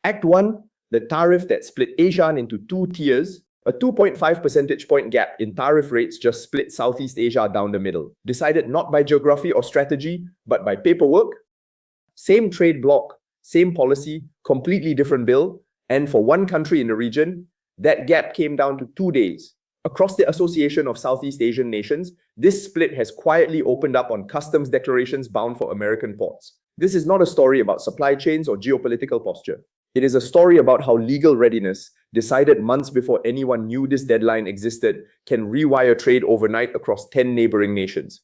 Act 1, the tariff that split ASEAN into two tiers. A 2.5 percentage point gap in tariff rates just split Southeast Asia down the middle, decided not by geography or strategy, but by paperwork. Same trade bloc, same policy, completely different bill, and for one country in the region, that gap came down to 2 days. Across the Association of Southeast Asian Nations, this split has quietly opened up on customs declarations bound for American ports. This is not a story about supply chains or geopolitical posture. It is a story about how legal readiness, decided months before anyone knew this deadline existed, can rewire trade overnight across 10 neighboring nations.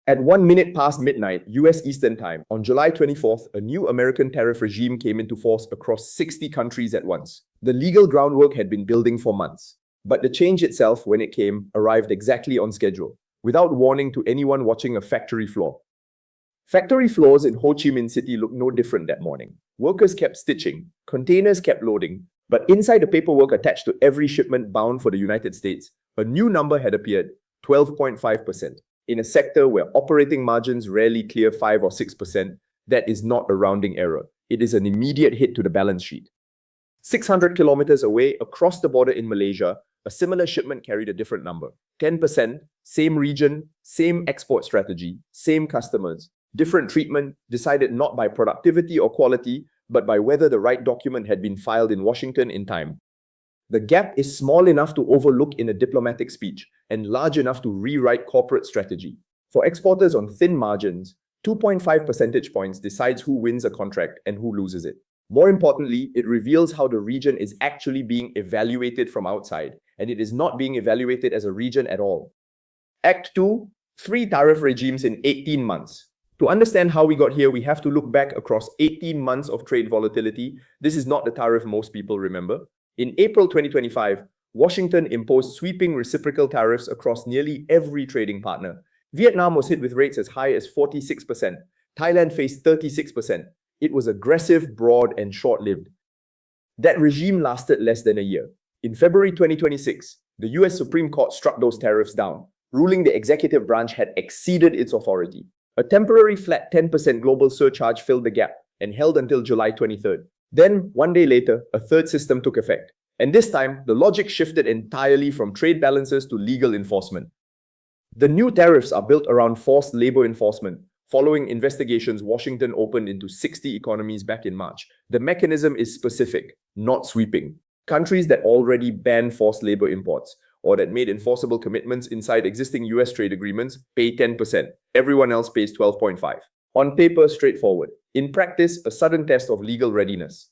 At 1 minute past midnight, US Eastern Time, on July 24th, a new American tariff regime came into force across 60 countries at once. The legal groundwork had been building for months. But the change itself, when it came, arrived exactly on schedule, without warning to anyone watching a factory floor. Factory floors in Ho Chi Minh City looked no different that morning. Workers kept stitching, containers kept loading, but inside the paperwork attached to every shipment bound for the United States, a new number had appeared, 12.5%. In a sector where operating margins rarely clear 5 or 6%, that is not a rounding error. It is an immediate hit to the balance sheet. 600 kilometers away, across the border in Malaysia, a similar shipment carried a different number. 10%, same region, same export strategy, same customers. Different treatment, decided not by productivity or quality, but by whether the right document had been filed in Washington in time. The gap is small enough to overlook in a diplomatic speech and large enough to rewrite corporate strategy. For exporters on thin margins, 2.5 percentage points decides who wins a contract and who loses it. More importantly, it reveals how the region is actually being evaluated from outside, and it is not being evaluated as a region at all. Act 2, 3 tariff regimes in 18 months. To understand how we got here, we have to look back across 18 months of trade volatility. This is not the tariff most people remember. In April 2025, Washington imposed sweeping reciprocal tariffs across nearly every trading partner. Vietnam was hit with rates as high as 46%. Thailand faced 36%. It was aggressive, broad, and short-lived. That regime lasted less than a year. In February 2026, the US Supreme Court struck those tariffs down, ruling the executive branch had exceeded its authority. A temporary flat 10% global surcharge filled the gap and held until July 23rd. Then, 1 day later, a third system took effect. And this time, the logic shifted entirely from trade balances to legal enforcement. The new tariffs are built around forced labor enforcement. Following investigations Washington opened into 60 economies back in March, the mechanism is specific, not sweeping. Countries that already ban forced labor imports or that made enforceable commitments inside existing US trade agreements pay 10%. Everyone else pays 12.5%. On paper, straightforward. In practice, a sudden test of legal readiness.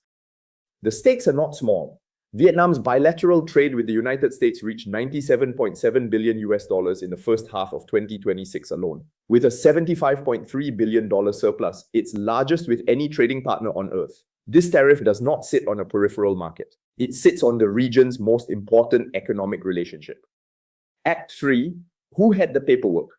The stakes are not small. Vietnam's bilateral trade with the United States reached $97.7 billion in the first half of 2026 alone. With a $75.3 billion surplus, its largest with any trading partner on Earth. This tariff does not sit on a peripheral market. It sits on the region's most important economic relationship. Act 3. Who had the paperwork?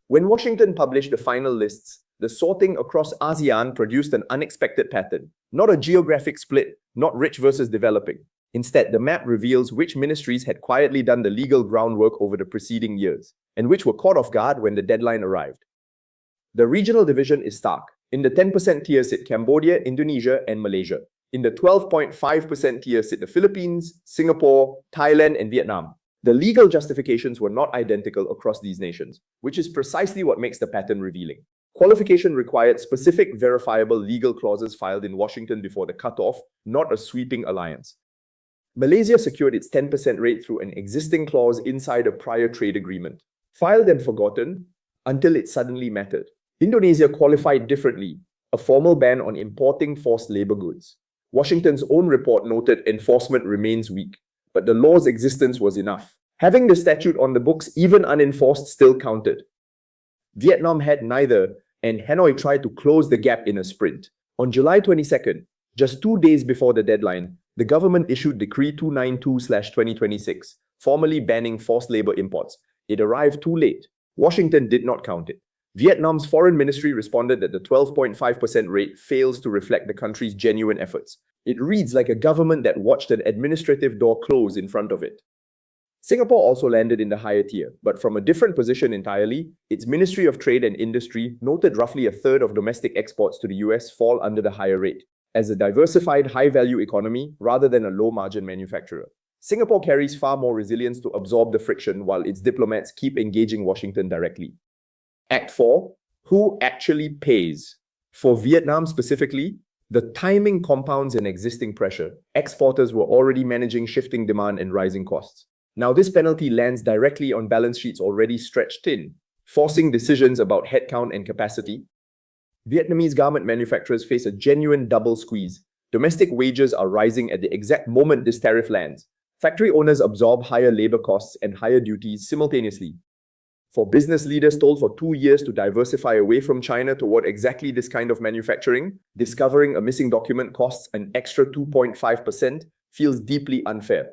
When Washington published the final lists, the sorting across ASEAN produced an unexpected pattern. Not a geographic split, not rich versus developing. Instead, the map reveals which ministries had quietly done the legal groundwork over the preceding years, and which were caught off guard when the deadline arrived. The regional division is stark. In the 10% tier sit Cambodia, Indonesia, and Malaysia. In the 12.5% tier sit the Philippines, Singapore, Thailand, and Vietnam. The legal justifications were not identical across these nations, which is precisely what makes the pattern revealing. Qualification required specific verifiable legal clauses filed in Washington before the cutoff, not a sweeping alliance. Malaysia secured its 10% rate through an existing clause inside a prior trade agreement, filed and forgotten until it suddenly mattered. Indonesia qualified differently, a formal ban on importing forced labor goods. Washington's own report noted enforcement remains weak, but the law's existence was enough. Having the statute on the books, even unenforced, still counted. Vietnam had neither, and Hanoi tried to close the gap in a sprint. On July 22nd, just 2 days before the deadline, the government issued Decree 292/2026, formally banning forced labor imports. It arrived too late. Washington did not count it. Vietnam's foreign ministry responded that the 12.5% rate fails to reflect the country's genuine efforts. It reads like a government that watched an administrative door close in front of it. Singapore also landed in the higher tier, but from a different position entirely. Its Ministry of Trade and Industry noted roughly a third of domestic exports to the US fall under the higher rate. as a diversified high-value economy rather than a low-margin manufacturer. Singapore carries far more resilience to absorb the friction while its diplomats keep engaging Washington directly. Act 4. Who actually pays? For Vietnam specifically, the timing compounds an existing pressure. Exporters were already managing shifting demand and rising costs. Now this penalty lands directly on balance sheets already stretched thin, forcing decisions about headcount and capacity. Vietnamese garment manufacturers face a genuine double squeeze. Domestic wages are rising at the exact moment this tariff lands. Factory owners absorb higher labor costs and higher duties simultaneously. For business leaders told for 2 years to diversify away from China toward exactly this kind of manufacturing, discovering a missing document costs an extra 2.5% feels deeply unfair.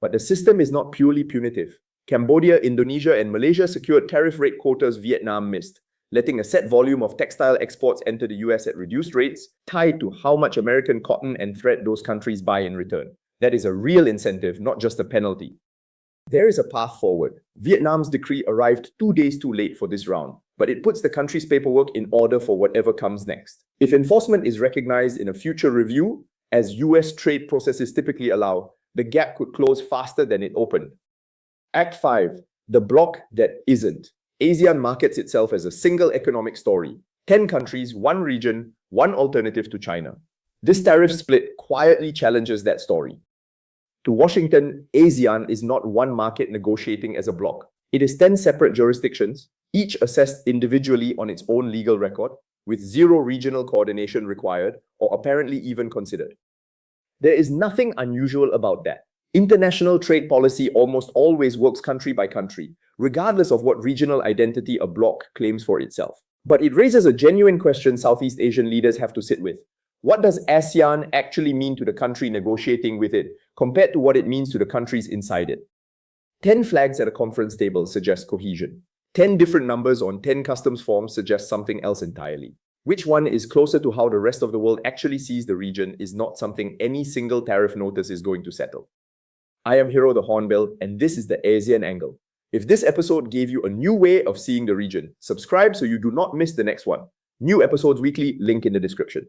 But the system is not purely punitive. Cambodia, Indonesia, and Malaysia secured tariff rate quotas Vietnam missed, letting a set volume of textile exports enter the US at reduced rates, tied to how much American cotton and thread those countries buy in return. That is a real incentive, not just a penalty. There is a path forward. Vietnam's decree arrived 2 days too late for this round, but it puts the country's paperwork in order for whatever comes next. If enforcement is recognized in a future review, as US trade processes typically allow, the gap could close faster than it opened. Act 5. The bloc that isn't. ASEAN markets itself as a single economic story. 10 countries, 1 region, 1 alternative to China. This tariff split quietly challenges that story. To Washington, ASEAN is not one market negotiating as a bloc. It is 10 separate jurisdictions, each assessed individually on its own legal record, with zero regional coordination required or apparently even considered. There is nothing unusual about that. International trade policy almost always works country by country, regardless of what regional identity a bloc claims for itself. But it raises a genuine question Southeast Asian leaders have to sit with. What does ASEAN actually mean to the country negotiating with it, compared to what it means to the countries inside it? 10 flags at a conference table suggest cohesion. 10 different numbers on 10 customs forms suggest something else entirely. Which one is closer to how the rest of the world actually sees the region is not something any single tariff notice is going to settle. I am Hero the Hornbill, and this is the ASEAN Angle. If this episode gave you a new way of seeing the region, subscribe so you do not miss the next one. New episodes weekly, link in the description.